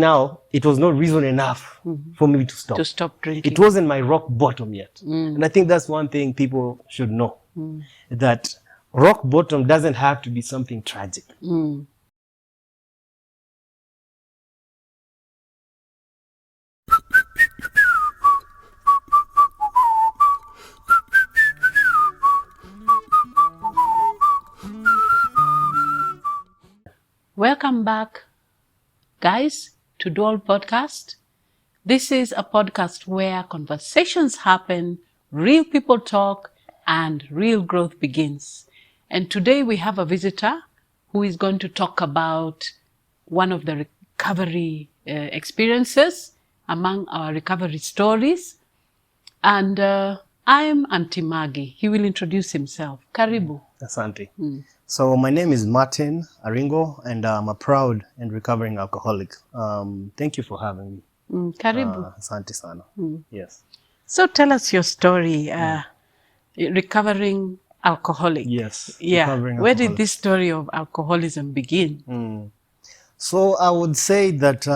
Now, it was not reason enough for me to stop. To stop drinking. It wasn't my rock bottom yet. And I think that's one thing people should know, that rock bottom doesn't have to be something tragic. Welcome back, guys, to DUOL Podcast. This is a podcast where conversations happen, real people talk, and real growth begins. And today we have a visitor who is going to talk about one of the recovery experiences among our recovery stories. And I'm Auntie Maggie. He will introduce himself. Karibu. Asante. So my name is Martin Aringo, and I'm a proud and recovering alcoholic. Thank you for having me. Karibu. Asante sana. Yes. So tell us your story, recovering alcoholic. Yes. Yeah. Recovering Where did alcoholic. this story of alcoholism begin? So I would say that,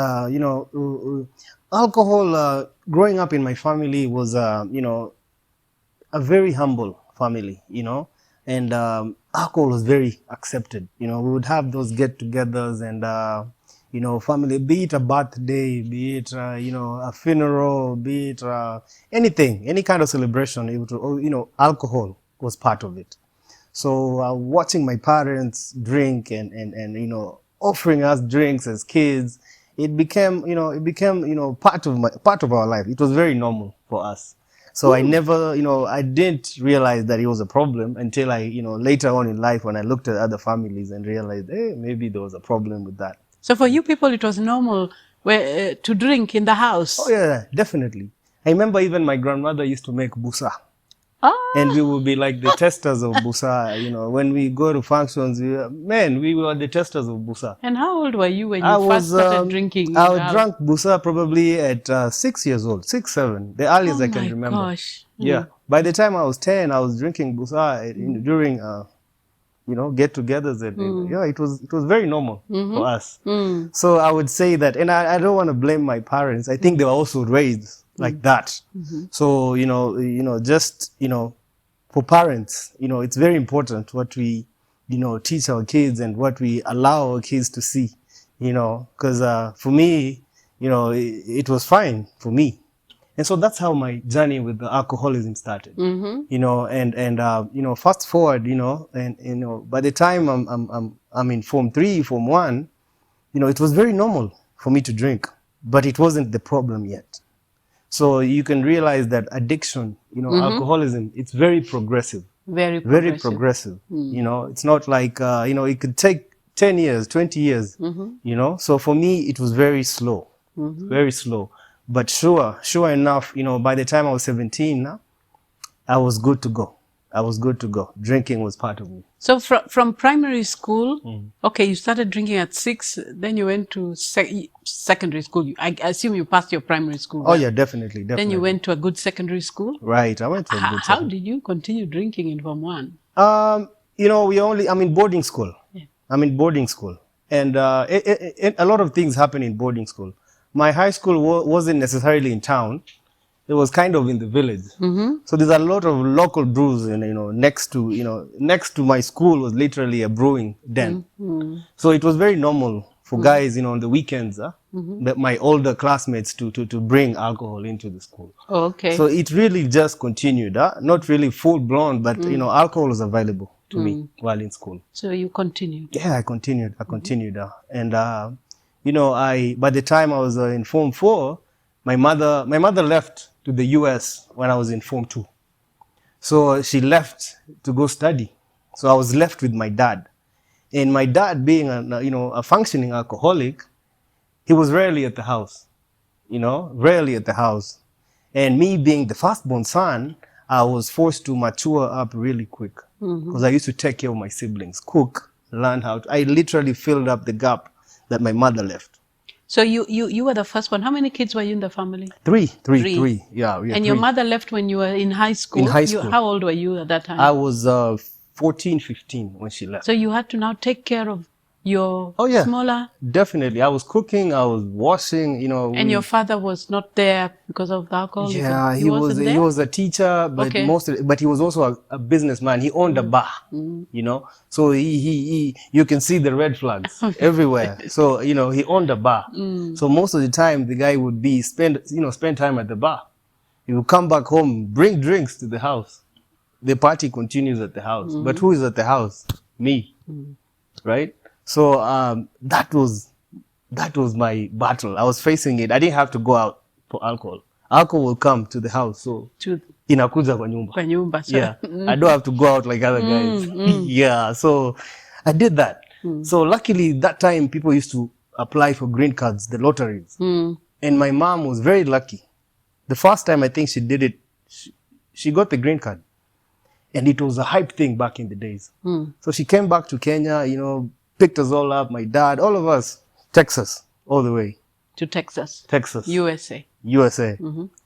alcohol, growing up in my family was, a very humble family, and alcohol was very accepted. We would have those get-togethers and, family, be it a birthday, be it, a funeral, be it anything, any kind of celebration, alcohol was part of it. So watching my parents drink and offering us drinks as kids, it became part of our life. It was very normal for us. So I never, I didn't realize that it was a problem until I, later on in life when I looked at other families and realized, hey, maybe there was a problem with that. So for you people, it was normal to drink in the house? Oh yeah, definitely. I remember even my grandmother used to make busa. And we would be like the testers of busa, when we go to functions, we were the testers of busa. And how old were you when you first started drinking? I drank busa probably at 6 years old, 6, 7, the earliest I can remember. Oh my gosh. Yeah. By the time I was 10, I was drinking busa during, get-togethers. And yeah, it was very normal for us. So I would say that, and I don't want to blame my parents. I think they were also raised like that. So, just, for parents, it's very important what we, teach our kids and what we allow our kids to see, because for me, it was fine for me. And so that's how my journey with the alcoholism started, and fast forward, by the time I'm in Form 3, Form 1, it was very normal for me to drink, but it wasn't the problem yet. So you can realize that addiction, alcoholism, it's very progressive. Very progressive. Very progressive. It's not like, it could take 10 years, 20 years, So for me, it was very slow, very slow. But sure enough, by the time I was 17, I was good to go. Drinking was part of me. So from primary school, okay, you started drinking at 6, then you went to secondary school. I assume you passed your primary school. Oh yeah, definitely. Then you went to a good secondary school? Right, I went to a good How did you continue drinking in Form 1? I'm in boarding school. Yeah. I'm in boarding school. And a lot of things happen in boarding school. My high school wasn't necessarily in town. It was kind of in the village. So there's a lot of local brews, and next to my school was literally a brewing den. So it was very normal for guys, on the weekends, that my older classmates to bring alcohol into the school. Oh, okay. So it really just continued, not really full blown, but alcohol was available to me while in school. So you continued? Yeah, I continued. And by the time I was in Form 4, my mother left to the US when I was in Form 2. So she left to go study. So I was left with my dad. And my dad being a functioning alcoholic, he was rarely at the house, rarely at the house. And me being the firstborn son, I was forced to mature up really quick because I used to take care of my siblings, cook, learn how to, I literally filled up the gap that my mother left. So you were the first one. How many kids were you in the family? Three. Yeah. And your mother left when you were in high school? In high school. How old were you at that time? I was 14, 15 when she left. So you had to now take care of your smaller? Definitely. I was cooking, I was washing, you know. And your father was not there because of the alcoholism? Yeah, he was a teacher, but but he was also a businessman. He owned a bar, you know. So he you can see the red flags everywhere. So, you know, he owned a bar. So most of the time the guy would spend time at the bar. He would come back home, bring drinks to the house. The party continues at the house. But who is at the house? Me. Right? So that was my battle. I was facing it. I didn't have to go out for alcohol. Alcohol will come to the house. So inakuja kwa nyumba. Kwa nyumba. Yeah. I don't have to go out like other guys. Yeah. So I did that. So luckily that time people used to apply for green cards, the lotteries. And my mom was very lucky. The first time I think she did it, she got the green card. And it was a hype thing back in the days. So she came back to Kenya, you know, picked us all up, my dad, all of us, Texas, all the way. To Texas? Texas. USA.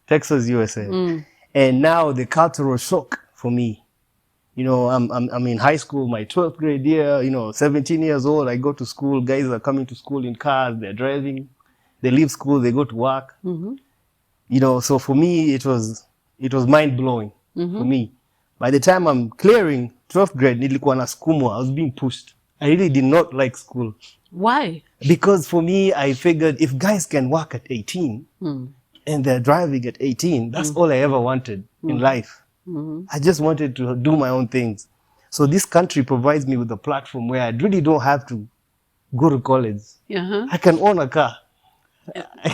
Texas, USA. And now the cultural shock for me. You know, I'm in high school, my 12th grade year, you know, 17 years old. I go to school. Guys are coming to school in cars. They're driving. They leave school. They go to work. You know, so for me, it was mind blowing for me. By the time I'm clearing 12th grade, nilikuwa nasukumwa. I was being pushed. I really did not like school. Why? Because for me, I figured if guys can work at 18 and they're driving at 18, that's all I ever wanted in life. I just wanted to do my own things. So this country provides me with a platform where I really don't have to go to college. I can own a car.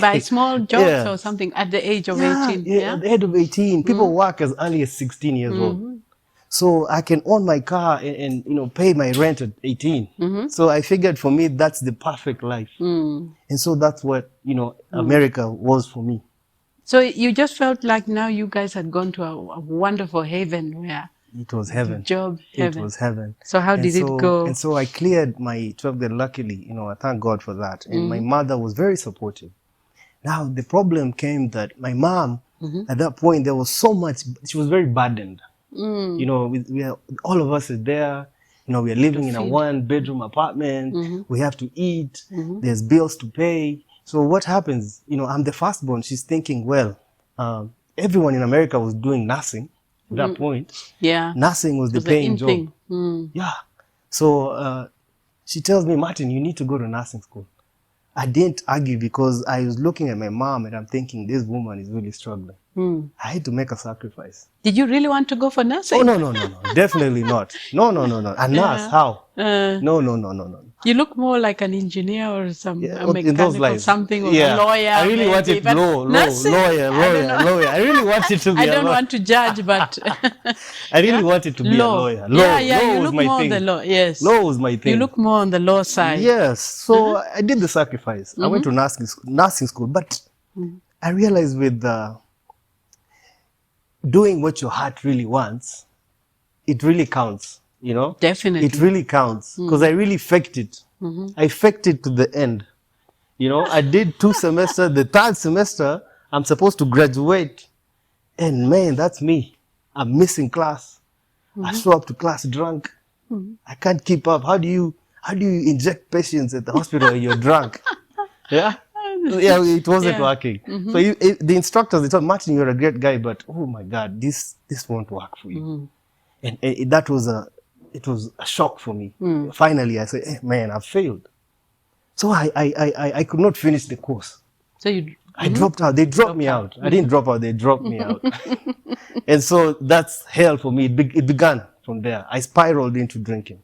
By small jobs or something at the age of 18. Yeah, at the age of 18. People work as early as 16 years old. So I can own my car and you know, pay my rent at 18. So I figured for me, that's the perfect life. And so that's what, you know, America was for me. So you just felt like now you guys had gone to a wonderful haven where it was heaven. Job heaven. It was heaven. So how did it go? And so I cleared my 12th grade, luckily, you know, I thank God for that. And my mother was very supportive. Now the problem came that my mom, at that point, there was so much, she was very burdened. You know, all of us are there. You know, we are living in a 1-bedroom apartment. We have to eat. There's bills to pay. So what happens? You know, I'm the firstborn. She's thinking, well, everyone in America was doing nursing at that point. Yeah. Nursing was the paying job. Yeah. So she tells me, Martin, you need to go to nursing school. I didn't argue because I was looking at my mom and I'm thinking, this woman is really struggling. I had to make a sacrifice. Did you really want to go for nursing? Oh, no. Definitely not. No. A nurse, how? No. You look more like an engineer or a mechanic or something, or a lawyer. I really wanted lawyer. I really wanted to be I don't want to judge, but I really wanted to be a lawyer. Law you look more on the law. Yes. Law was my thing. You look more on the law side. Yes. So I did the sacrifice. I went to nursing school, but I realized with doing what your heart really wants, it really counts, you know? Definitely. It really counts because I really faked it. I faked it to the end. You know, I did 2 semesters. The 3rd semester, I'm supposed to graduate. And man, that's me. I'm missing class. I show up to class drunk. I can't keep up. How do you inject patients at the hospital when you're drunk? Yeah. Yeah, it wasn't working. So the instructors, they told Martin, you're a great guy, but oh my God, this won't work for you. And that was a shock for me. Finally, I said, hey, man, I've failed. So I could not finish the course. So I dropped out. They dropped me out. I didn't drop out. They dropped me out. And so that's hell for me. It began from there. I spiraled into drinking,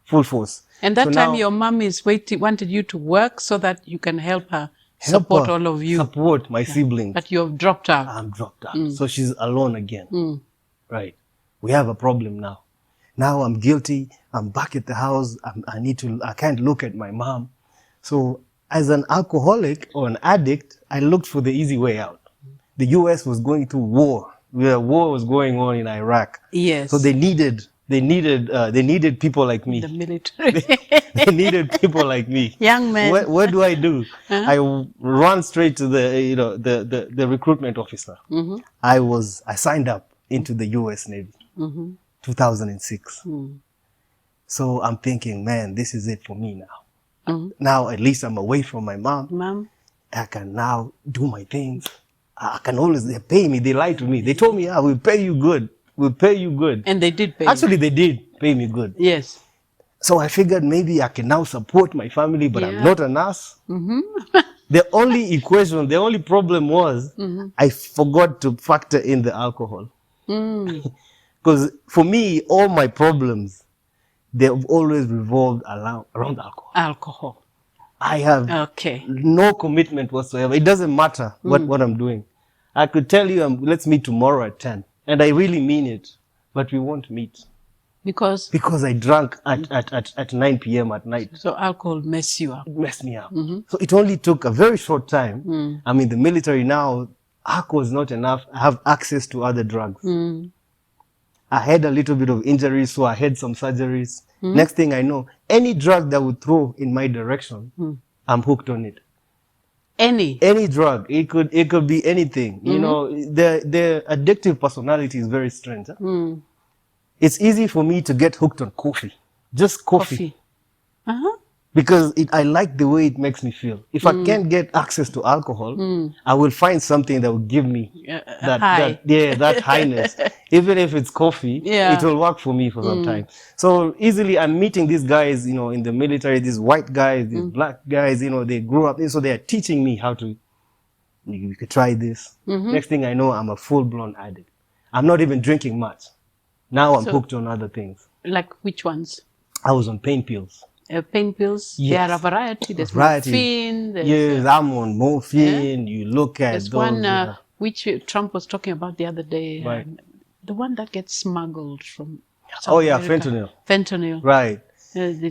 full force. And that time your mom wanted you to work so that you can help her. Support all of you. Support my siblings. But you've dropped out. I'm dropped out. So she's alone again. Right. We have a problem now. Now I'm guilty. I'm back at the house. I can't look at my mom. So as an alcoholic or an addict, I looked for the easy way out. The US was going through war. War was going on in Iraq. Yes. So they needed people like me. The military. They needed people like me. Young men. What do? I run straight to the recruitment officer. I signed up into the US Navy, 2006. So I'm thinking, man, this is it for me now. Now at least I'm away from my mom. Mom. I can now do my things. I can always, they pay me, they lie to me. They told me, we'll pay you good. We'll pay you good. And they did pay Actually, they did pay me good. Yes. So I figured maybe I can now support my family, but I'm not a nurse. The only equation, the only problem was I forgot to factor in the alcohol. Because for me, all my problems, they've always revolved around alcohol. Alcohol. I have no commitment whatsoever. It doesn't matter what I'm doing. I could tell you, let's meet tomorrow at 10. And I really mean it. But we won't meet. Because I drank at 9 p.m. at night. So alcohol messed you up. It messed me up. So it only took a very short time. I'm in the military now. Alcohol is not enough. I have access to other drugs. I had a little bit of injuries, so I had some surgeries. Next thing I know, any drug that would throw in my direction, I'm hooked on it. Any drug. It could be anything. You know, the addictive personality is very strange. Huh? It's easy for me to get hooked on coffee. Just coffee. Because I like the way it makes me feel. If I can't get access to alcohol, I will find something that will give me that highness. Even if it's coffee, it will work for me for some time. So easily I'm meeting these guys, you know, in the military, these white guys, these black guys, you know, they grew up, so they are teaching me how to, you could try this. Next thing I know, I'm a full-blown addict. I'm not even drinking much. Now I'm hooked on other things. Like which ones? I was on pain pills. Pain pills? Yes. There are a variety. There's morphine. Yes, I'm on morphine. You look at there's those. One which Trump was talking about the other day. Right. The one that gets smuggled from South America. Fentanyl. Fentanyl. Right.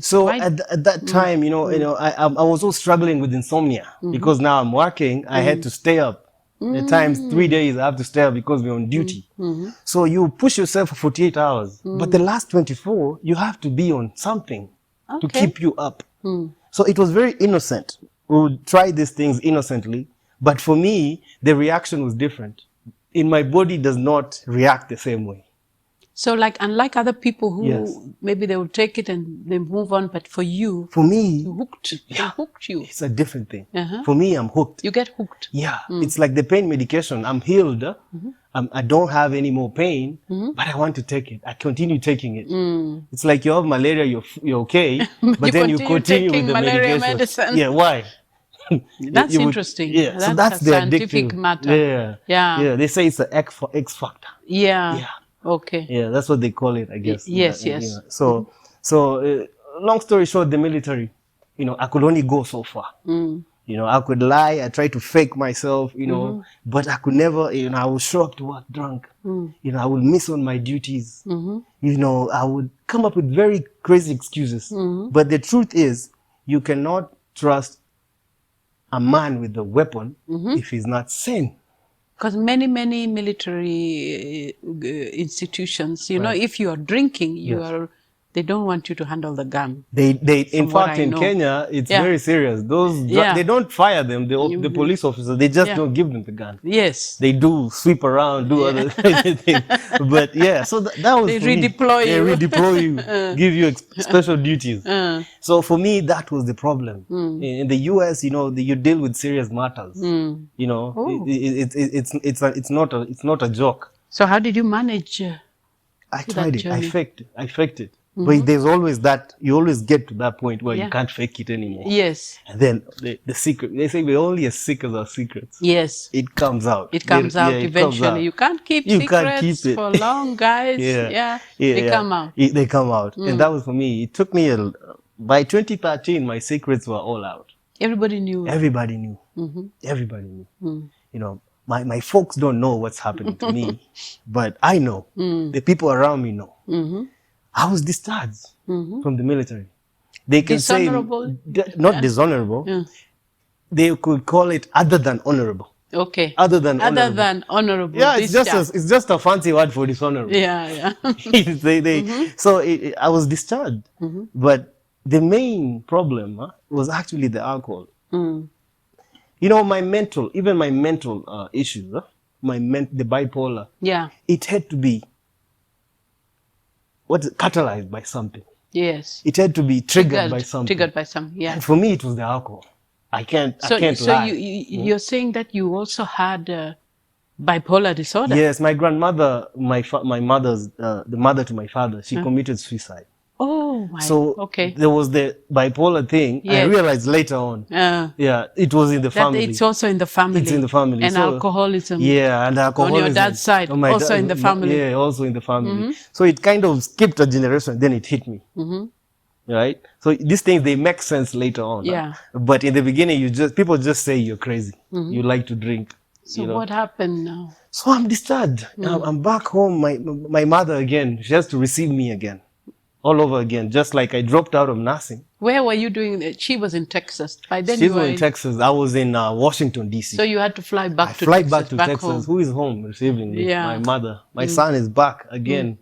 So at that time, you know, I was also struggling with insomnia because now I'm working. I had to stay up. At times, 3 days I have to stay up because we're on duty. So you push yourself for 48 hours, but the last 24, you have to be on something to keep you up. So it was very innocent. We would try these things innocently, but for me, the reaction was different. My body does not react the same way. So like, unlike other people who maybe they will take it and they move on, but for you, they hooked you. It's a different thing. For me, I'm hooked. You get hooked. Yeah. It's like the pain medication. I'm healed. I don't have any more pain, but I want to take it. I continue taking it. It's like you have malaria, you're okay, but then you continue with the malaria medicine. Yeah, why? That's interesting. Yeah, that's so that's a the scientific addictive matter. Yeah. They say it's the X factor. Yeah. Okay. Yeah, that's what they call it, I guess. Yes. So long story short, the military, you know, I could only go so far. You know, I could lie, I tried to fake myself, you know, but I could never, you know, I would show up to work drunk. You know, I would miss on my duties. You know, I would come up with very crazy excuses. But the truth is, you cannot trust a man with a weapon if he's not sane. Because many military institutions, you know, if you are drinking, they don't want you to handle the gun. They in fact, in Kenya, it's very serious. Those they don't fire them, the police officers, they just don't give them the gun. Yes. They do sweep around, do other things. But so that was they redeploy you. They redeploy you, give you special duties. So for me, that was the problem. In the US, you know, you deal with serious matters. You know, it's not a joke. So how did you manage? I tried it. I faked it. But there's always that, you always get to that point where you can't fake it anymore. Yes. And then the secret, they say we're only as sick as our secrets. Yes. It comes out. It comes out eventually. Comes out. You can't keep secrets for long, guys. They come out. They come out. And that was for me. It took me, by 2013, my secrets were all out. Everybody knew. Everybody knew. Everybody knew. You know, my folks don't know what's happening to me, but I know. The people around me know. I was discharged from the military. They can dishonorable? Say, not dishonorable. They could call it other than honorable. Okay. Other than honorable. Yeah, it's just a fancy word for dishonorable. Yeah. So I was discharged. But the main problem was actually the alcohol. You know, my mental issues, the bipolar. Yeah. It had to be catalyzed by something. Yes. It had to be triggered by something. Triggered by something, yeah. And for me, it was the alcohol. I can't lie. So you're saying that you also had bipolar disorder? Yes, my grandmother, my mother's, the mother to my father, she committed suicide. Oh, my. So okay. there was the bipolar thing. Yes. I realized later on. Yeah, it was in the family. It's also in the family. It's in the family. And so, alcoholism. Yeah, and alcoholism. On your dad's side, also in the family. Yeah, also in the family. So it kind of skipped a generation, then it hit me. Right? So these things, they make sense later on. Yeah. But in the beginning, people just say you're crazy. You like to drink. So what happened now? So I'm disturbed. I'm back home. My mother again, she has to receive me again. All over again, just like I dropped out of nursing. Where were you doing it? She was in Texas. By then she was in Texas. I was in Washington, D.C. So you had to fly back to Texas. Fly back to Texas. Home. Who is home receiving me? Yeah. My mother. My son is back again.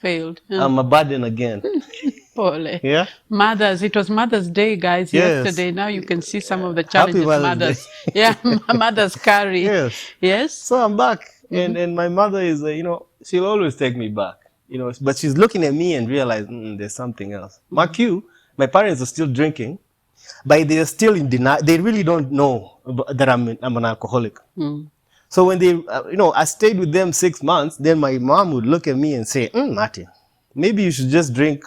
Failed. I'm a burden again. Pole. Yeah. Mothers. It was Mother's Day, guys, yesterday. Now you can see some of the challenges mothers. Yeah, mothers carry. Yes. Yes. So I'm back. And my mother is, she'll always take me back. But she's looking at me and realize there's something else. Mark you, my parents are still drinking, but they're still in denial. They really don't know that I'm an alcoholic. So when they, I stayed with them 6 months, then my mom would look at me and say, Martin, maybe you should just drink,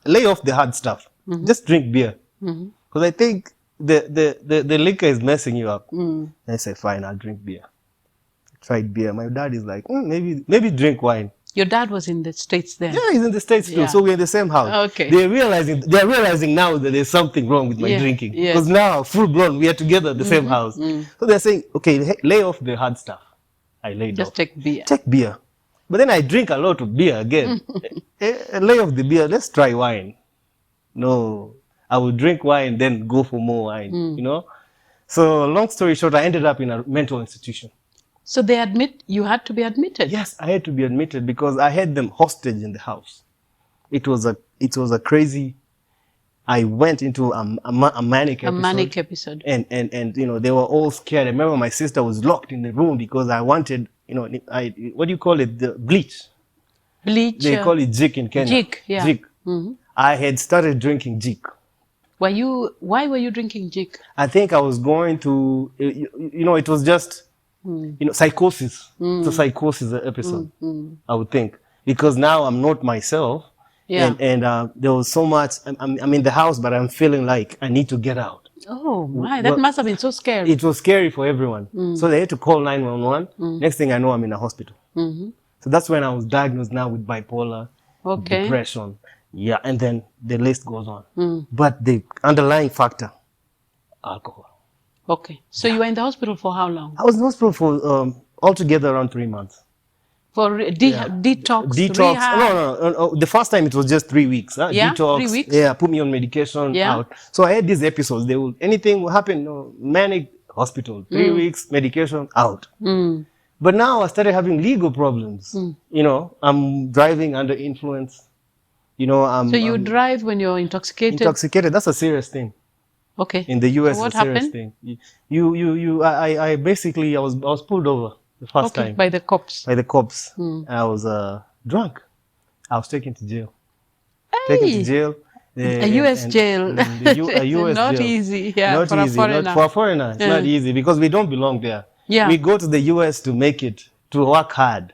lay off the hard stuff. Just drink beer. Because I think the liquor is messing you up. And I said, fine, I'll drink beer. I tried beer. My dad is like, maybe drink wine. Your dad was in the States then? Yeah, he's in the States too. Yeah. So we're in the same house. Okay. They're realizing now that there's something wrong with my drinking. Because now, full blown, we are together at the same house. So they're saying, okay, lay off the hard stuff. I laid off. Just take beer. Take beer. But then I drink a lot of beer again. Lay off the beer. Let's try wine. No, I would drink wine, then go for more wine, So long story short, I ended up in a mental institution. So you had to be admitted? Yes, I had to be admitted because I had them hostage in the house. It was a crazy, I went into a manic episode. A manic episode. And they were all scared. I remember my sister was locked in the room because I wanted, what do you call it? The bleach. Bleach. They call it jik in Kenya. Jik, yeah. Jik. I had started drinking jik. Why were you drinking jik? I think I was going to, it was just, psychosis. It's a psychosis episode, I would think. Because now I'm not myself. Yeah. And there was so much, I'm in the house, but I'm feeling like I need to get out. Oh, my. That must have been so scary. It was scary for everyone. So they had to call 911. Next thing I know, I'm in a hospital. So that's when I was diagnosed now with bipolar, depression. Yeah, and then the list goes on. But the underlying factor, alcohol. Okay. So you were in the hospital for how long? I was in the hospital for altogether around 3 months. For detox? Rehab? No. The first time it was just 3 weeks. Yeah, detox, 3 weeks? Yeah, put me on medication, out. So I had these episodes. Anything will happen, manic, hospital, 3 weeks, medication, out. But now I started having legal problems. I'm driving under influence. So you drive when you're intoxicated? Intoxicated, that's a serious thing. Okay. In the US, so what it's a serious happened? thing. I basically, I was pulled over the first time. By the cops? By the cops. I was drunk. I was taken to jail. Hey. Taken to jail. A US jail. A US not jail. easy, yeah, not for easy. a foreigner. For a foreigner, it's not easy because we don't belong there. Yeah. We go to the US to make it, to work hard,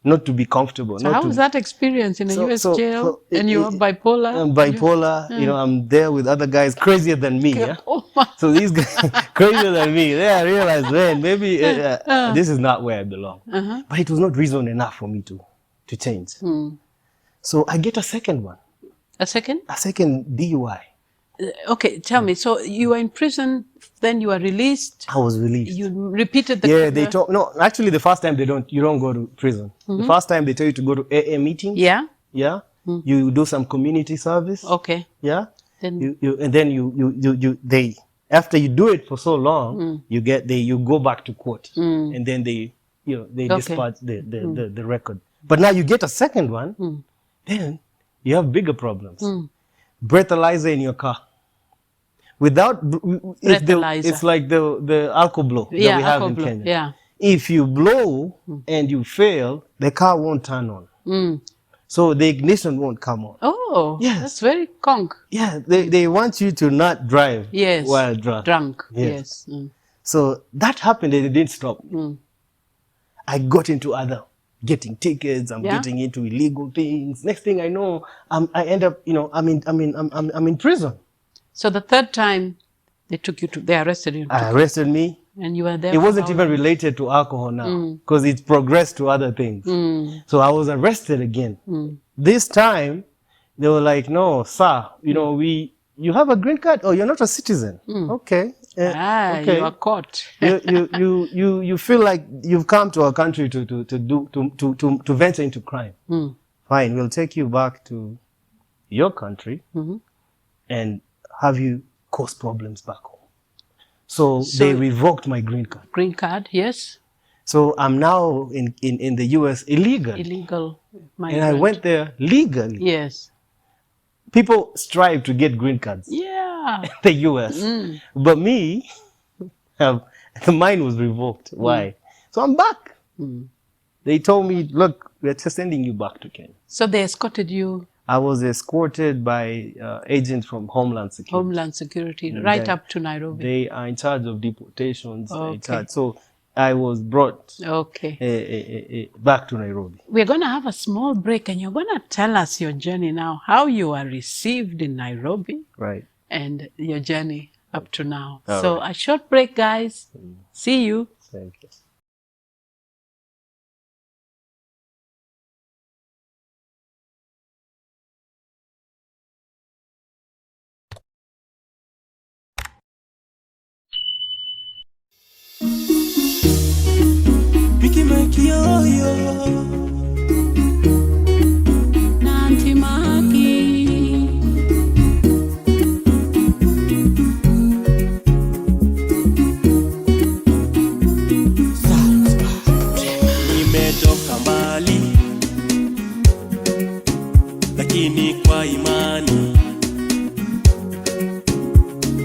not to be comfortable. So how was that experience in a US jail? And you are bipolar? I'm bipolar. I'm there with other guys crazier than me. Yeah? Oh my. So these guys crazier than me. Then I realized, man, maybe this is not where I belong. But it was not reason enough for me to change. So I get a second one. A second? A second DUI. Okay, tell me. So you were in prison, then you were released. I was released. You repeated the... Yeah, they told... No, actually the first time you don't go to prison. The first time they tell you to go to AA meetings. Yeah. Yeah. You do some community service. Okay. Yeah. Then they after you do it for so long, you go back to court. And then they dispatch the record. But now you get a second one, then you have bigger problems. Breathalyzer in your car. It's like the alcohol blow that we have in Kenya. Yeah. If you blow and you fail, the car won't turn on. So the ignition won't come on. Oh, yes. That's very conk. Yeah, they want you to not drive while drunk. Drunk. Yes. So that happened and it didn't stop me. I got into getting tickets. I'm getting into illegal things. Next thing I know, I end up, I'm in prison. So the third time they arrested you. Arrested me. And you were there. It wasn't even related to alcohol now, because it progressed to other things. So I was arrested again. This time, they were like, "No, sir, you have a green card. Oh, you're not a citizen. Okay. Okay. You are caught. you feel like you've come to our country to venture into crime. Fine, we'll take you back to your country and have you cause problems back home." So they revoked my green card. Green card, yes. So I'm now in the US illegal. Illegal migrant. And I went there legally. Yes. People strive to get green cards. Yeah. In the US. But me, mine was revoked. Why? So I'm back. They told me, "Look, we're just sending you back to Kenya." So they escorted you? I was escorted by agents from Homeland Security. Homeland Security, right up to Nairobi. They are in charge of deportations. Okay. So I was brought back to Nairobi. We're going to have a small break and you're going to tell us your journey now, how you are received in Nairobi. Right. And your journey up to now. All so right. A short break, guys. See you. Thank you. Nimetoka mbali lakini kwa imani,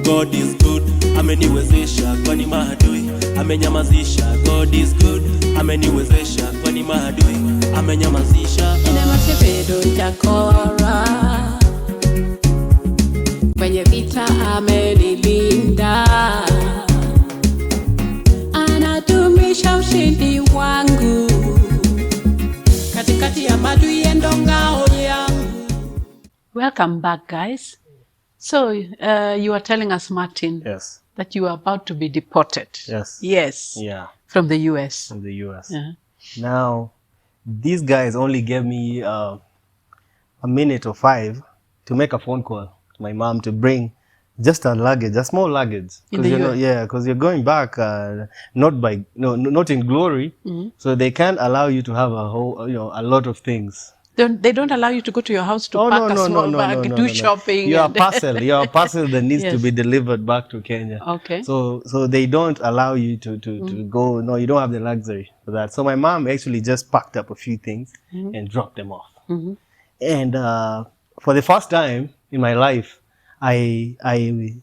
God is good, ameniwezesha kwani maadui amenyamazisha. God is good, ameniwezesha kwani maadui amenyamazisha. Ina masepedo chakora kwenye vita amenilinda, anatumisha ushindi wangu katikati ya maadui endo ngao yangu. Welcome back, guys. So you are telling us, Martin, Yes. that you are about to be deported. Yes. Yes. Yeah. From the US. From the US. Now, these guys only gave me a minute or 5 to make a phone call to my mom to bring just a small luggage. In the US? Because you're going back not in glory, so they can't allow you to have a lot of things. They don't allow you to go to your house to pack a small bag, do shopping. You're a parcel that needs to be delivered back to Kenya. Okay. So they don't allow you to go. No, you don't have the luxury for that. So my mom actually just packed up a few things and dropped them off. And for the first time in my life, I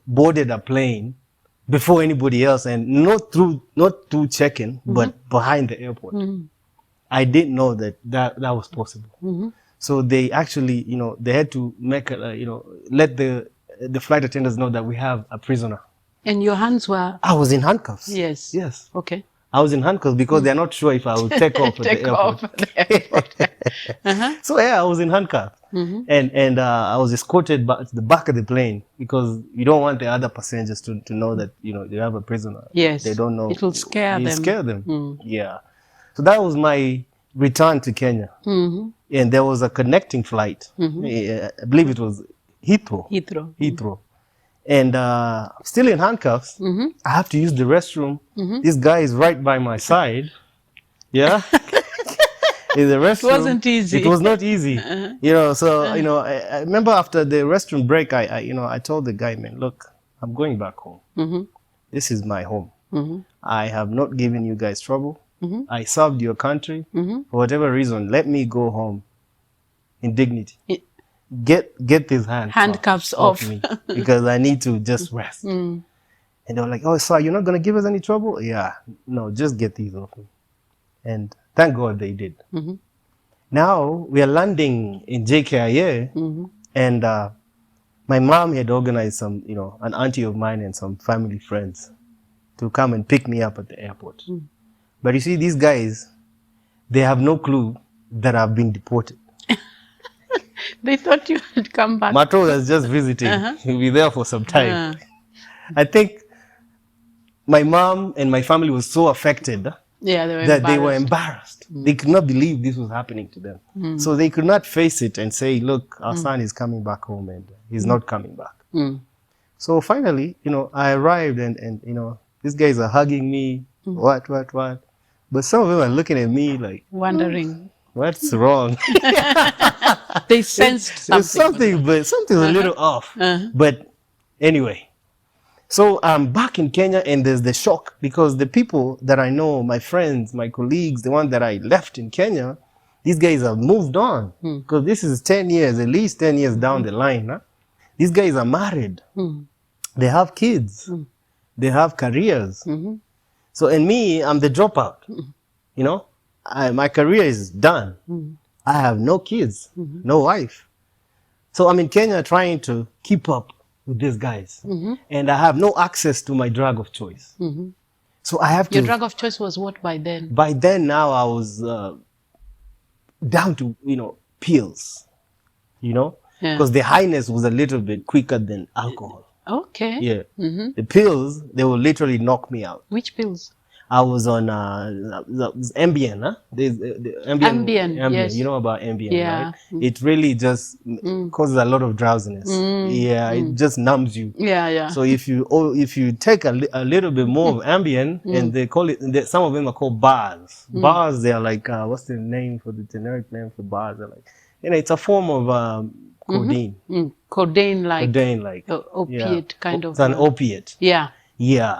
boarded a plane before anybody else, and not through check-in, but behind the airport. I didn't know that was possible. So they actually, they had to make let the flight attendants know that we have a prisoner. And your hands were? I was in handcuffs. Yes. Yes. Okay. I was in handcuffs because they're not sure if I would take off at the airport. So I was in handcuffs. And I was escorted back to the back of the plane because you don't want the other passengers to know that, you have a prisoner. Yes. They don't know. It will scare them. Scare them. Yeah. So that was my return to Kenya. And there was a connecting flight. I believe it was Heathrow. And still in handcuffs. I have to use the restroom. This guy is right by my side. Yeah. In the restroom. It wasn't easy. It was not easy. I remember after the restroom break, I told the guy, man, look, I'm going back home. This is my home. I have not given you guys trouble. I served your country. For whatever reason, let me go home in dignity. Get these handcuffs off me because I need to just rest. And they were like, "Oh, sir, you're not going to give us any trouble?" Yeah, no, just get these off me. And thank God they did. Now we are landing in JKIA, and my mom had organized some, an auntie of mine and some family friends to come and pick me up at the airport. But you see, these guys, they have no clue that I've been deported. They thought you had come back. Mato was just visiting. He'll be there for some time. I think my mom and my family was so affected they were embarrassed. They could not believe this was happening to them. So they could not face it and say, look, our son is coming back home and he's not coming back. So finally, I arrived and these guys are hugging me, what? But some of them are looking at me like, wondering. What's wrong? They sensed something. But something's a little off. But anyway, so I'm back in Kenya and there's the shock because the people that I know, my friends, my colleagues, the one that I left in Kenya, these guys have moved on because this is 10 years, at least 10 years down the line. Huh? These guys are married. They have kids. They have careers. So, and me, I'm the dropout, my career is done. I have no kids, no wife. So I'm in Kenya trying to keep up with these guys. And I have no access to my drug of choice. So I have to... Your drug of choice was what by then? By then now I was down to, pills, because the highness was a little bit quicker than alcohol. Okay. Yeah. The pills, they will literally knock me out. Which pills? I was on Ambien, huh? Ambien, yes. You know about Ambien, right? It really just causes a lot of drowsiness. It just numbs you. So if you take a little bit more of Ambien, and they call it, some of them are called bars. Bars, they are like, what's the name for the generic name for bars? They're like, it's a form of codeine. Codeine-like. Opiate kind of. It's an opiate.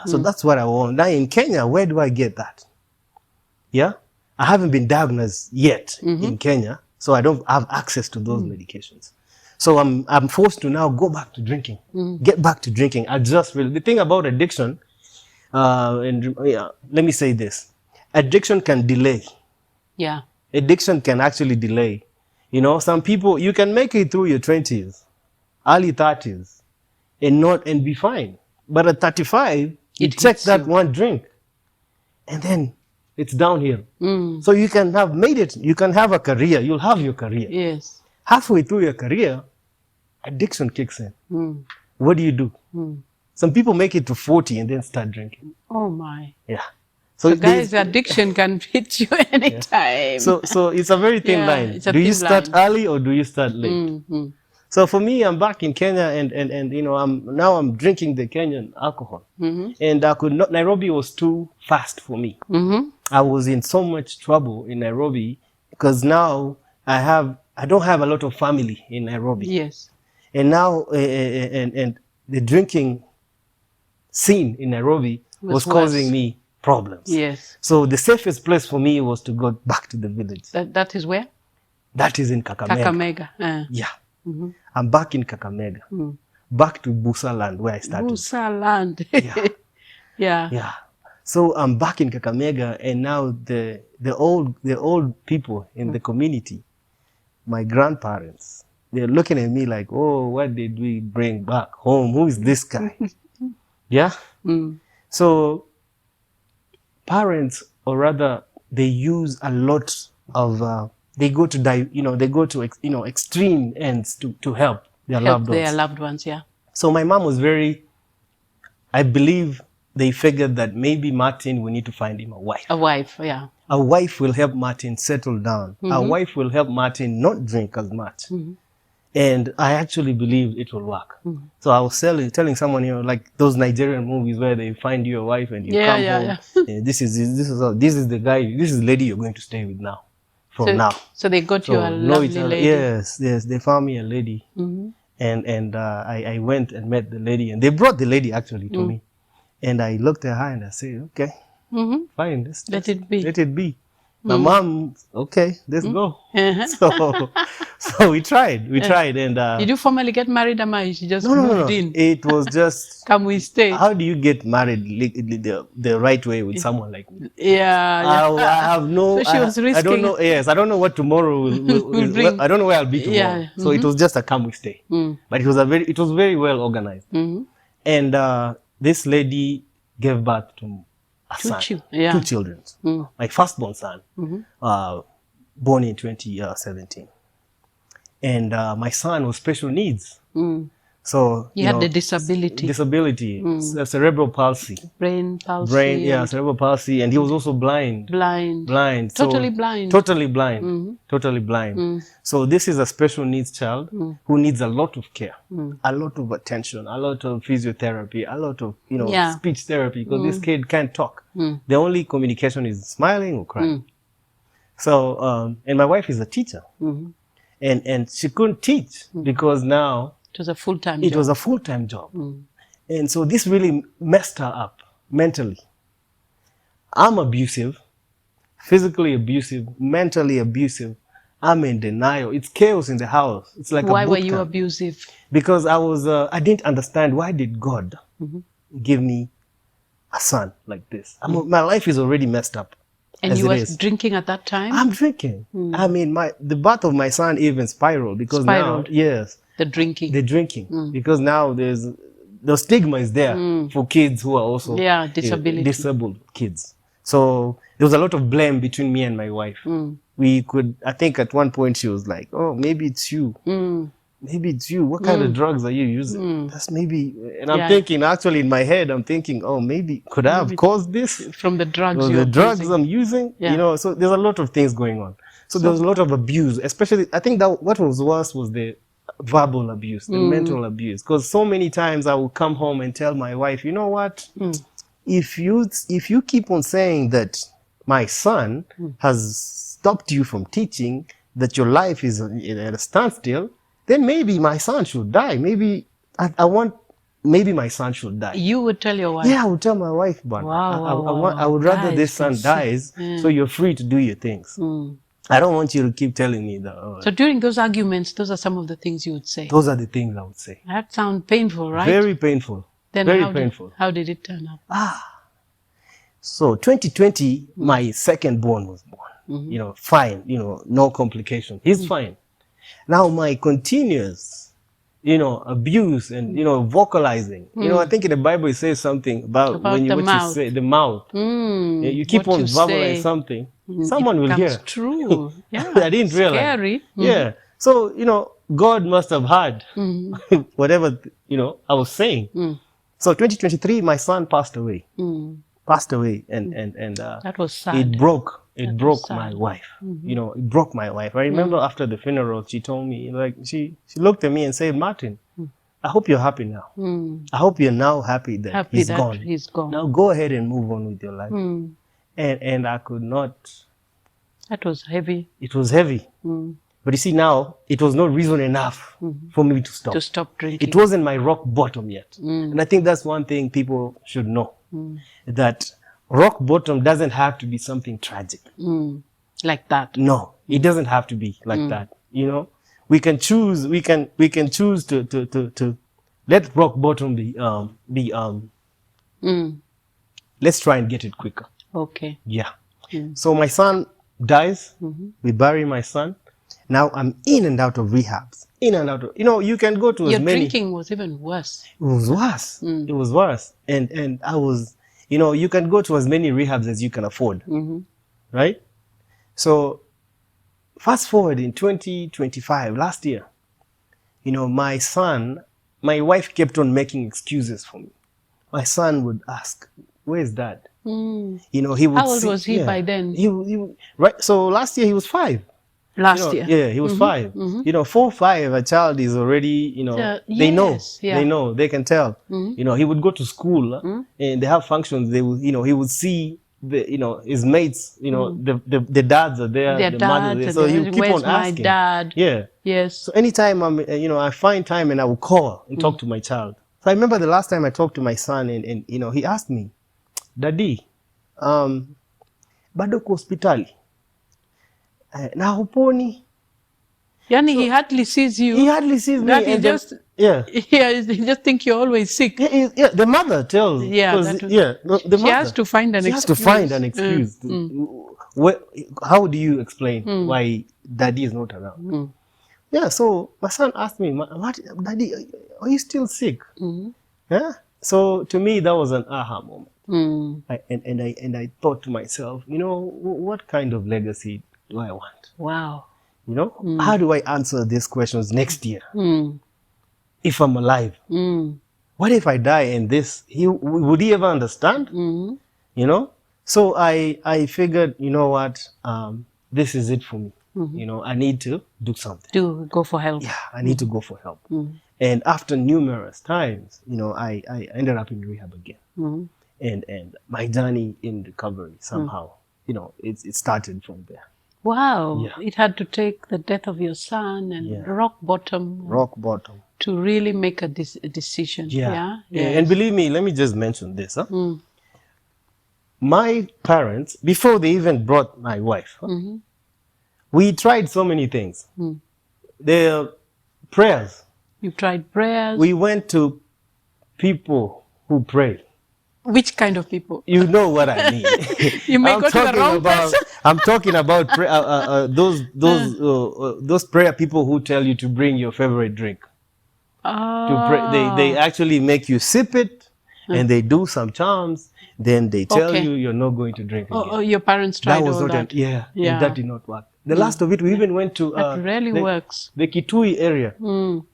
So that's what I want. Now in Kenya, where do I get that? I haven't been diagnosed yet in Kenya, so I don't have access to those medications. So I'm forced to now go back to drinking, get back to drinking. The thing about addiction, let me say this, addiction can delay. Addiction can actually delay. Some people, you can make it through your 20s, early 30s, and be fine. But at 35, you take that one drink, and then it's downhill. So you can have made it, you can have a career, you'll have your career. Yes. Halfway through your career, addiction kicks in. What do you do? Some people make it to 40 and then start drinking. Oh my. So guys, addiction can hit you anytime. So it's a very thin line. Do you start early or do you start late? So for me, I'm back in Kenya and I'm drinking the Kenyan alcohol. And I could not, Nairobi was too fast for me. I was in so much trouble in Nairobi because now I don't have a lot of family in Nairobi. Yes. And now, and the drinking scene in Nairobi was causing me problems. Yes. So the safest place for me was to go back to the village. That is where? That is in Kakamega. I'm back in Kakamega, back to Busa land where I started. Busa land. So I'm back in Kakamega, and now the old people in the community, my grandparents, they're looking at me like, oh, what did we bring back home? Who is this guy? So parents, or rather, they use a lot of they go to extreme ends to help their loved ones. So my mom was I believe they figured that maybe Martin, we need to find him a wife. A wife. A wife will help Martin settle down. A wife will help Martin not drink as much. And I actually believe it will work. So I was telling someone, like those Nigerian movies where they find you a wife and you come home. This is the guy, this is the lady you're going to stay with now. So they got you a lovely lady. Yes, they found me a lady. And I went and met the lady, and they brought the lady actually to me. And I looked at her and I said, okay, fine, let it be. My mom, okay, let's go. So we tried, and did you formally get married, or you just no, moved in? It was just Come we stay. How do you get married the right way with someone like me? Yeah. I have no. So she was risking. I don't know. Yes, I don't know what tomorrow will bring. I don't know where I'll be tomorrow. Yeah. So it was just a come we stay. But it was very well organized. And this lady gave birth to a son, two children. My firstborn son, born in 2017, and my son was special needs. So he had the disability, cerebral palsy, brain palsy, cerebral palsy, and he was also blind. Totally blind. So this is a special needs child who needs a lot of care, a lot of attention, a lot of physiotherapy, a lot of speech therapy, because this kid can't talk. The only communication is smiling or crying. So and my wife is a teacher, and she couldn't teach because now it was a full-time job. It was a full-time job. And so this really messed her up mentally. I'm abusive, physically abusive, mentally abusive. I'm in denial. It's chaos in the house. It's like why were you abusive? Because I didn't understand, why did God give me a son like this? My life is already messed up. And you were drinking at that time? I'm drinking. I mean, the birth of my son even spiraled because now, yes. The drinking. Because now the stigma is there for kids who are also disabled kids. So there was a lot of blame between me and my wife. I think at one point she was like, oh, maybe it's you. Maybe it's you. What kind of drugs are you using? That's maybe, and I'm thinking, actually in my head, I'm thinking, oh, could I have caused this? From the drugs I'm using? So there's a lot of things going on. So there was a lot of abuse, especially, I think that what was worse was the verbal abuse, the mental abuse. Because so many times I would come home and tell my wife, you know what? If you keep on saying that my son has stopped you from teaching, that your life is at a standstill, then maybe my son should die. Maybe my son should die. You would tell your wife? Yeah, I would tell my wife, but I would rather this son dies, so you're free to do your things. I don't want you to keep telling me that. So during those arguments, those are some of the things you would say? Those are the things I would say. That sounds painful, right? Very painful. Then very painful. How did it turn out? So 2020, my second born was born. Fine, no complication. He's fine. Now my continuous, abuse and, vocalizing. I think in the Bible it says something about when you say the mouth. You keep on verbalizing something, someone will hear. True. Yeah. I didn't realize. Scary. Yeah. So, God must have heard whatever, I was saying. So 2023, my son passed away. And that was sad. It broke my wife. It broke my wife. I remember after the funeral, she told me, she looked at me and said, Martin, I hope you're happy now. I hope you're now happy that he's gone. Now go ahead and move on with your life. And I could not. That was heavy. It was heavy. But you see now, it was not reason enough for me to stop. To stop drinking. It wasn't my rock bottom yet. And I think that's one thing people should know. That rock bottom doesn't have to be something tragic. Like that. No, it doesn't have to be like that. We can choose to let rock bottom be let's try and get it quicker. Okay. Yeah. So my son dies. We bury my son. Now I'm in and out of rehabs. In and out of, you can go to as many. Your drinking was even worse. It was worse. It was worse. And I was, you can go to as many rehabs as you can afford. Right? So fast forward in 2025, last year, my wife kept on making excuses for me. My son would ask, where's dad? He would How old was he by then? Right. So last year he was 5. Last year? Yeah, he was 5. 4, 5, a child is already, they know. Yeah. They know, they can tell. He would go to school and they have functions. They would, he would see his mates, the dads are there, the mothers are there. So he would keep on asking. My dad? Yeah. Yes. So anytime I find time and I will call and talk to my child. So I remember the last time I talked to my son and he asked me, Daddy, bado ko hospitali? Na huponi. Yani he hardly sees you. He hardly sees me. That he and just, yeah. he just think you're always sick. Yeah, the mother tells. Yeah, the she mother. has to find an She has to find an excuse. How do you explain why daddy is not around? Yeah, so my son asked me, "What, daddy, are you still sick?" Yeah. So to me, that was an aha moment. And I thought to myself, what kind of legacy do I want? Wow. How do I answer these questions next year? If I'm alive, what if I die and would he ever understand? So I figured, what, this is it for me. I need to do something. To go for help. Yeah, I need to go for help. And after numerous times, I ended up in rehab again. And my journey in recovery somehow, it started from there. Wow. Yeah. It had to take the death of your son and rock bottom. Rock bottom. To really make a decision. Yeah. Yes. And believe me, let me just mention this. My parents, before they even brought my wife, we tried so many things. Their prayers. You tried prayers. We went to people who pray. Which kind of people? You know what I mean. You may go to the wrong person. I'm talking about those prayer people who tell you to bring your favorite drink. To pray. They actually make you sip it, and they do some charms. Then they tell you you're not going to drink again. Oh, your parents tried all that. Yeah, that did not work. The last of it, we even went to that really works. The Kitui area.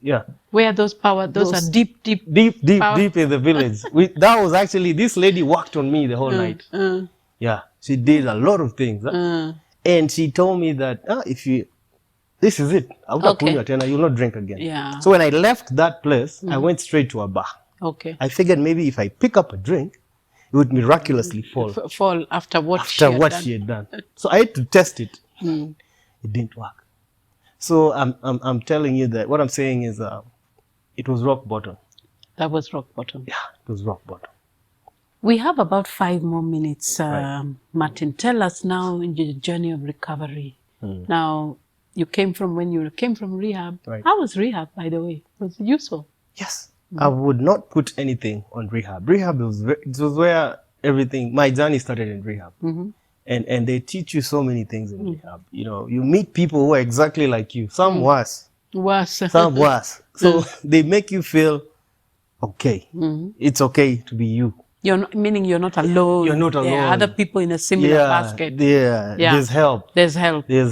Yeah, where those are deep in the village. That was actually, this lady worked on me the whole night. Yeah, she did a lot of things, and she told me that this is it. You'll not drink again. Yeah. So when I left that place, I went straight to a bar. Okay. I figured maybe if I pick up a drink, it would miraculously fall after what she had done. So I had to test it. It didn't work. So I'm telling you that what I'm saying is it was rock bottom. That was rock bottom. Yeah, it was rock bottom. We have about 5 more minutes. Martin, tell us now in your journey of recovery. Now, when you came from rehab. Right. How was rehab, by the way? Was it useful? Yes. I would not put anything on rehab. Rehab was where everything, my journey started in rehab. And they teach you so many things in rehab. You meet people who are exactly like you. Some worse. Some worse. So they make you feel okay. It's okay to be you. You're not alone. You're not alone. There are other people in a similar basket. Yeah. There's help. There's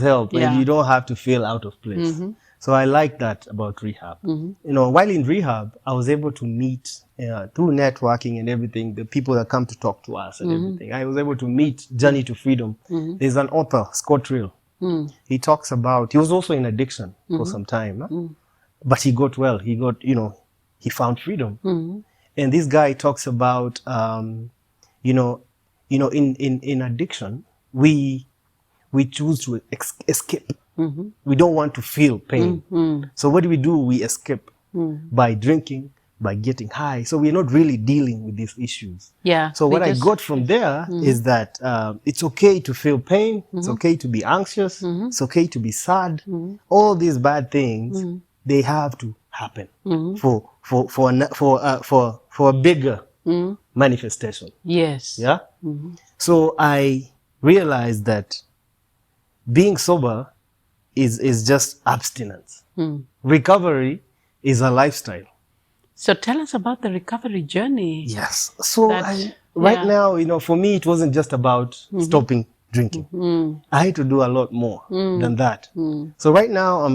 help. And you don't have to feel out of place. So I like that about rehab. While in rehab, I was able to meet, through networking and everything, the people that come to talk to us and everything. I was able to meet Journey to Freedom. There's an author, Scott Real. He talks about, he was also in addiction for some time, but he got well. He got, he found freedom. And this guy talks about, in addiction, we choose to escape. We don't want to feel pain. So what do? We escape by drinking, by getting high. So we're not really dealing with these issues. Yeah. So what I got from there is that it's okay to feel pain. It's okay to be anxious. It's okay to be sad. All these bad things, they have to happen for a bigger manifestation. Yes. Yeah. So I realized that being sober is just abstinence. Recovery is a lifestyle. So tell us about the recovery journey. Yes. So now, for me, it wasn't just about stopping drinking. I had to do a lot more than that. So right now,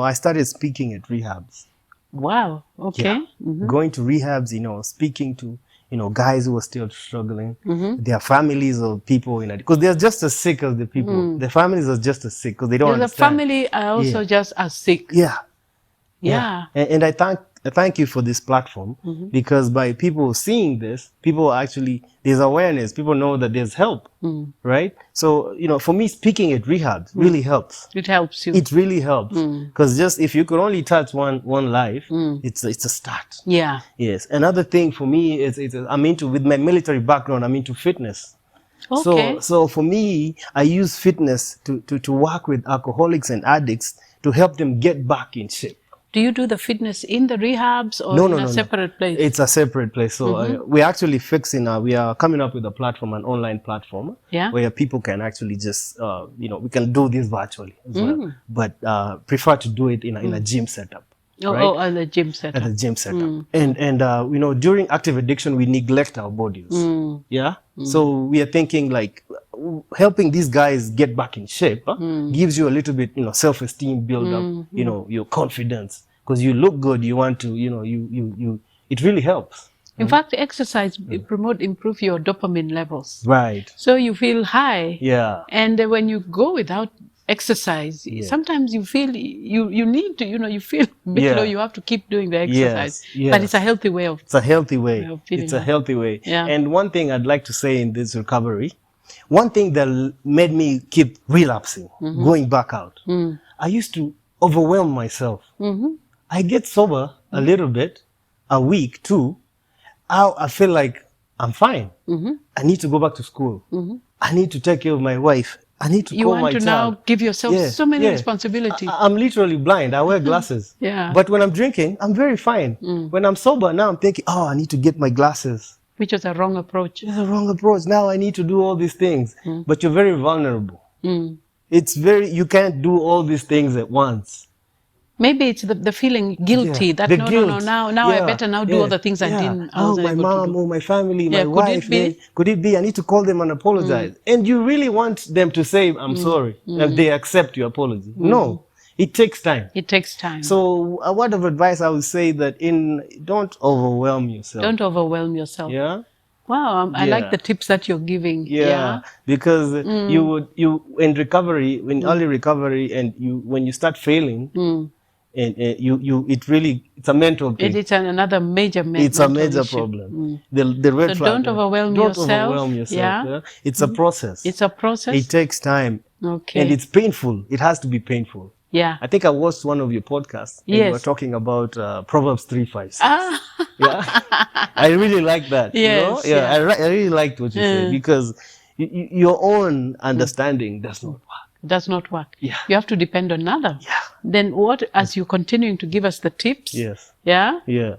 I started speaking at rehabs. Wow. Okay. Yeah. Going to rehabs, speaking to, guys who are still struggling, their families or people, because they're just as sick as the people. The families are just as sick because they don't understand. The family are also just as sick. Yeah. And I thank you for this platform because by people seeing this, people actually, there's awareness. People know that there's help, right? So, for me, speaking at rehab really helps. It helps you. It really helps because just if you could only touch one life, it's a start. Yeah. Yes. Another thing for me is with my military background, I'm into fitness. Okay. So for me, I use fitness to work with alcoholics and addicts to help them get back in shape. Do you do the fitness in the rehabs or in a separate place? It's a separate place. So we're actually we are coming up with a platform, an online platform, where people can actually just, we can do this virtually as well, but prefer to do it in a gym setup. At the gym setup. At the gym setup. And during active addiction, we neglect our bodies. So we are thinking like helping these guys get back in shape gives you a little bit, self-esteem, build up, your confidence, because you look good. You want to, it really helps. In fact, exercise improve your dopamine levels. Right. So you feel high. Yeah. And when you go without exercise, sometimes you feel you need to, you feel a bit low. You have to keep doing the exercise. Yes. But it's a healthy way of. It's a healthy way. It's a that. healthy way. Yeah. And one thing I'd like to say in this recovery, one thing that made me keep relapsing, going back out, I used to overwhelm myself. I get sober a little bit, a week, 2. I feel like I'm fine. I need to go back to school. I need to take care of my wife. I need to call my child. You want to now give yourself so many responsibilities. I'm literally blind. I wear glasses. But when I'm drinking, I'm very fine. When I'm sober, now I'm thinking, I need to get my glasses. Which is a wrong approach. It's a wrong approach. Now I need to do all these things. But you're very vulnerable. You can't do all these things at once. Maybe it's the feeling guilty that guilt. Now I better now do all the things I didn't. My mom, my family, my wife. Could it be? I need to call them and apologize. And you really want them to say, I'm sorry, and they accept your apology. No, it takes time. It takes time. So a word of advice I would say that don't overwhelm yourself. Don't overwhelm yourself. Yeah. Wow, I like the tips that you're giving. Yeah. Because you in recovery, in early recovery, and when you start failing. And it's a mental thing. It's another major It's a major problem. The red flag. Don't overwhelm yourself. Don't overwhelm yourself. Yeah? It's a process. It's a process. It takes time. Okay. And it's painful. It has to be painful. Yeah. I think I watched one of your podcasts. And you were talking about Proverbs 3:5. Yeah. I really like that. Yes. Yeah. I really liked what you said, because your own understanding does not work. Does not work. Yeah. You have to depend on another. Yeah. Then as you're continuing to give us the tips. Yes. Yeah. Yeah.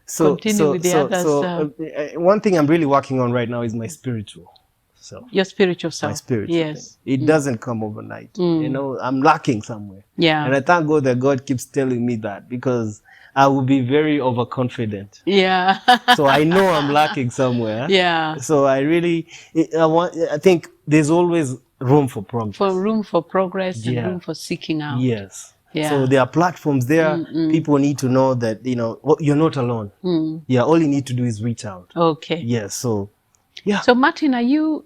So continue with the others. So one thing I'm really working on right now is my spiritual self. Your spiritual self. My spiritual. Yes. Thing. It doesn't come overnight. I'm lacking somewhere. Yeah. And I thank God that God keeps telling me that, because I will be very overconfident. Yeah. So I know I'm lacking somewhere. Yeah. So I think there's always room for progress. Room for progress and room for seeking out. Yes. Yeah. So there are platforms there. People need to know that, you're not alone. Yeah. All you need to do is reach out. Okay. Yes. So, yeah. So Martin,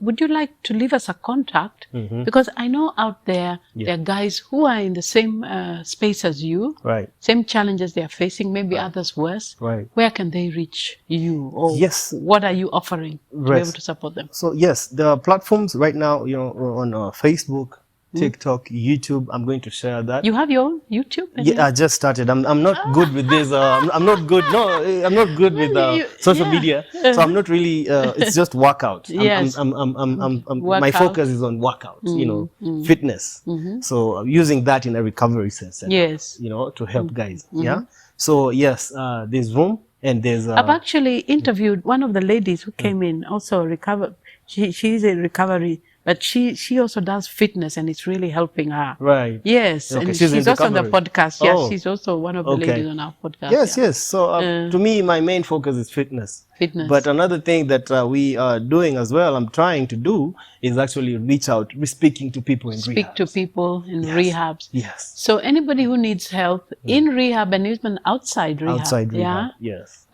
would you like to leave us a contact? Because I know out there, there are guys who are in the same space as you. Right. Same challenges they are facing, maybe others worse. Right. Where can they reach you? Or what are you offering to be able to support them? So yes, there are platforms right now, on Facebook, TikTok, YouTube. I'm going to share that. You have your own YouTube? Yeah, I just started. I'm not good with this. I'm not good. No, I'm not good with social media. So I'm not really. It's just workout. Yes. My focus is on workouts. Fitness. So using that in a recovery sense. Yes. To help guys. Yeah. So yes, there's room, and there's. I've actually interviewed one of the ladies who came in, also recover. She's in recovery. But she also does fitness, and it's really helping her. Right. Yes. Okay. And she's also on the podcast. Yes. Oh. She's also one of the ladies on our podcast. Yes. So to me, my main focus is fitness. But another thing that we are doing as well, I'm trying to do, is actually reach out, speaking to people in rehabs. Speak to people in rehabs. Yes. So anybody who needs help in rehab and even outside rehab. Outside rehab. Yes.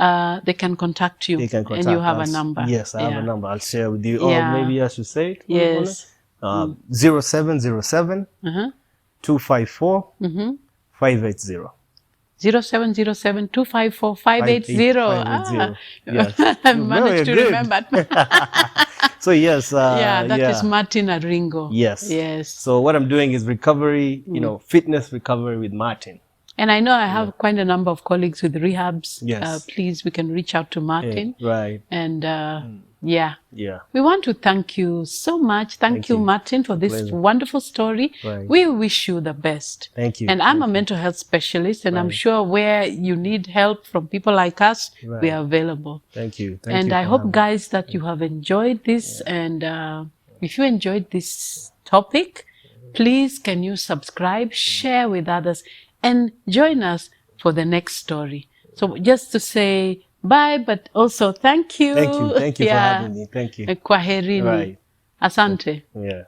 They can contact you. They can contact and you have us. a number. Yes, I have a number. I'll share with you. Yeah. Or maybe I should say it. Yes. 0707 254 580. 0707 254 580. Yes. I managed to remember. So yes. That is Martin Aringo. Yes. Yes. So what I'm doing is recovery, fitness recovery with Martin. And I know I have quite a number of colleagues with rehabs. Yes. Please, we can reach out to Martin. Right. And Yeah. we want to thank you so much. Thank you, Martin, for this Pleasure. wonderful story. Right. We wish you the best. Thank you. And I'm a mental health specialist, and I'm sure where you need help from people like us, we are available. Thank you. And I hope, guys, that you have enjoyed this. And if you enjoyed this topic, please can you subscribe, share with others, and join us for the next story. So just to say bye, but also thank you. Thank you. Thank you for having me. Thank you. Kwaherini. Right. Asante. Yeah.